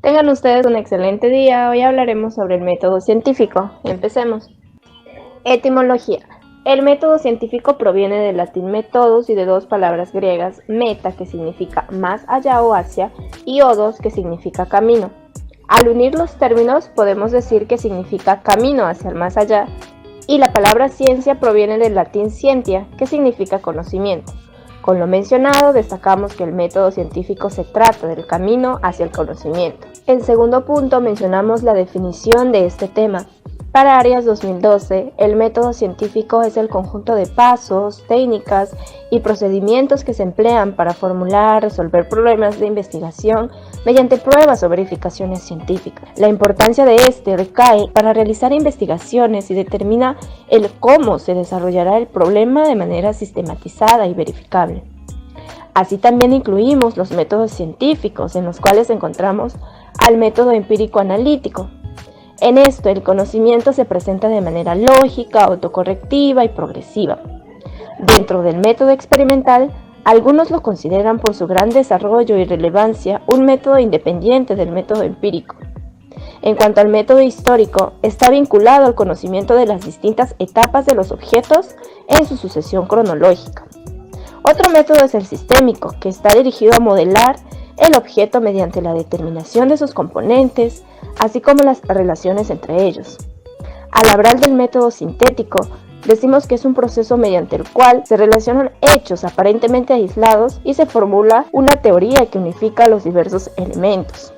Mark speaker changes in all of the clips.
Speaker 1: Tengan ustedes un excelente día. Hoy hablaremos sobre el método científico. Empecemos. Etimología. El método científico proviene del latín methodos y de dos palabras griegas, meta, que significa más allá o hacia, y odos, que significa camino. Al unir los términos podemos decir que significa camino hacia el más allá, y la palabra ciencia proviene del latín scientia, que significa conocimiento. Con lo mencionado, destacamos que el método científico se trata del camino hacia el conocimiento. En segundo punto, mencionamos la definición de este tema. Para Arias 2012, el método científico es el conjunto de pasos, técnicas y procedimientos que se emplean para formular, resolver problemas de investigación mediante pruebas o verificaciones científicas. La importancia de este recae para realizar investigaciones y determina el cómo se desarrollará el problema de manera sistematizada y verificable. Así también incluimos los métodos científicos, en los cuales encontramos al método empírico-analítico. En esto, el conocimiento se presenta de manera lógica, autocorrectiva y progresiva. Dentro del método experimental, algunos lo consideran por su gran desarrollo y relevancia un método independiente del método empírico. En cuanto al método histórico, está vinculado al conocimiento de las distintas etapas de los objetos en su sucesión cronológica. Otro método es el sistémico, que está dirigido a modelar el objeto mediante la determinación de sus componentes, así como las relaciones entre ellos. Al hablar del método sintético, decimos que es un proceso mediante el cual se relacionan hechos aparentemente aislados y se formula una teoría que unifica los diversos elementos.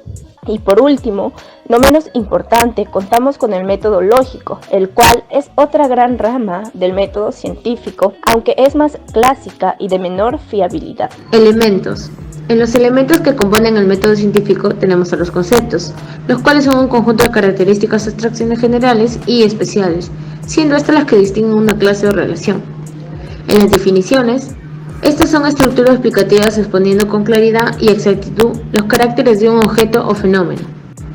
Speaker 1: Y por último, no menos importante, contamos con el método lógico, el cual es otra gran rama del método científico, aunque es más clásica y de menor fiabilidad.
Speaker 2: Elementos. En los elementos que componen el método científico tenemos a los conceptos, los cuales son un conjunto de características o abstracciones generales y especiales, siendo estas las que distinguen una clase o relación. En las definiciones, estas son estructuras explicativas exponiendo con claridad y exactitud los caracteres de un objeto o fenómeno.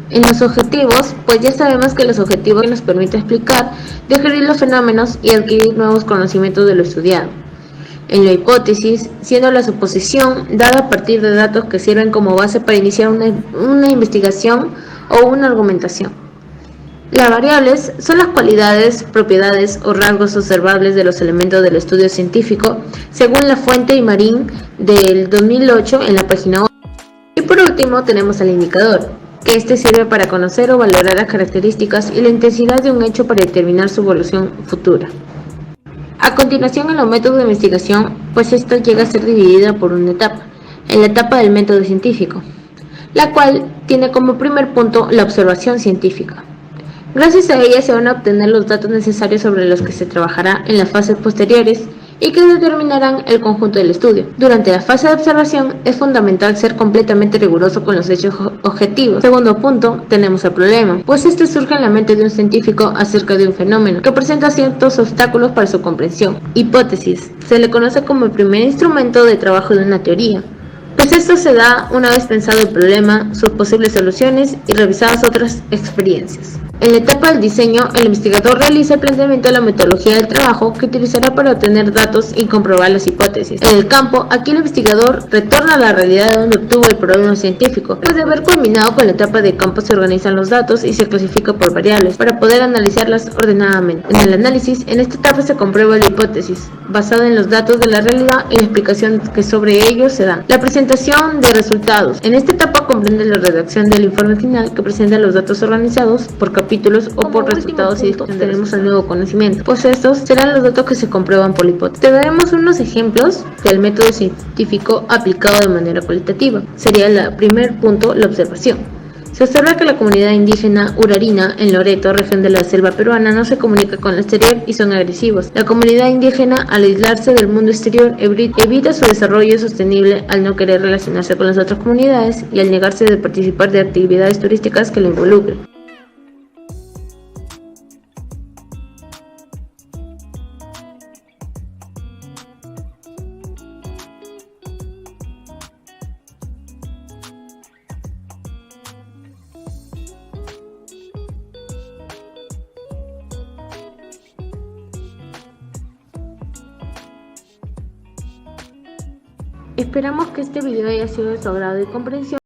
Speaker 2: En los objetivos, pues ya sabemos que los objetivos nos permiten explicar, describir los fenómenos y adquirir nuevos conocimientos de lo estudiado. En la hipótesis, siendo la suposición dada a partir de datos que sirven como base para iniciar una investigación o una argumentación. Las variables son las cualidades, propiedades o rasgos observables de los elementos del estudio científico, según la fuente y Marín del 2008 en la página 8. Y por último tenemos al indicador, que este sirve para conocer o valorar las características y la intensidad de un hecho para determinar su evolución futura. A continuación, en los métodos de investigación, pues esta llega a ser dividida por una etapa, en la etapa del método científico, la cual tiene como primer punto la observación científica. Gracias a ella se van a obtener los datos necesarios sobre los que se trabajará en las fases posteriores y que determinarán el conjunto del estudio. Durante la fase de observación es fundamental ser completamente riguroso con los hechos objetivos. Segundo punto, tenemos el problema, pues este surge en la mente de un científico acerca de un fenómeno que presenta ciertos obstáculos para su comprensión. Hipótesis, se le conoce como el primer instrumento de trabajo de una teoría, pues esto se da una vez pensado el problema, sus posibles soluciones y revisadas otras experiencias. En la etapa del diseño, el investigador realiza el planteamiento de la metodología del trabajo que utilizará para obtener datos y comprobar las hipótesis. En el campo, aquí el investigador retorna a la realidad de donde obtuvo el problema científico. Después de haber culminado con la etapa de campo, se organizan los datos y se clasifica por variables para poder analizarlas ordenadamente. En el análisis, en esta etapa se comprueba la hipótesis, basada en los datos de la realidad y la explicación que sobre ellos se da. La presentación de resultados. En esta etapa comprende la redacción del informe final que presenta los datos organizados por capítulos o por resultados y tenemos el nuevo conocimiento. Pues estos serán los datos que se comprueban por la hipótesis. Te daremos unos ejemplos del método científico aplicado de manera cualitativa. Sería el primer punto, la observación. Se observa que la comunidad indígena Urarina en Loreto, región de la selva peruana, no se comunica con el exterior y son agresivos. La comunidad indígena, al aislarse del mundo exterior, evita su desarrollo sostenible al no querer relacionarse con las otras comunidades y al negarse de participar de actividades turísticas que lo involucren. Esperamos que este video haya sido de su agrado y comprensión.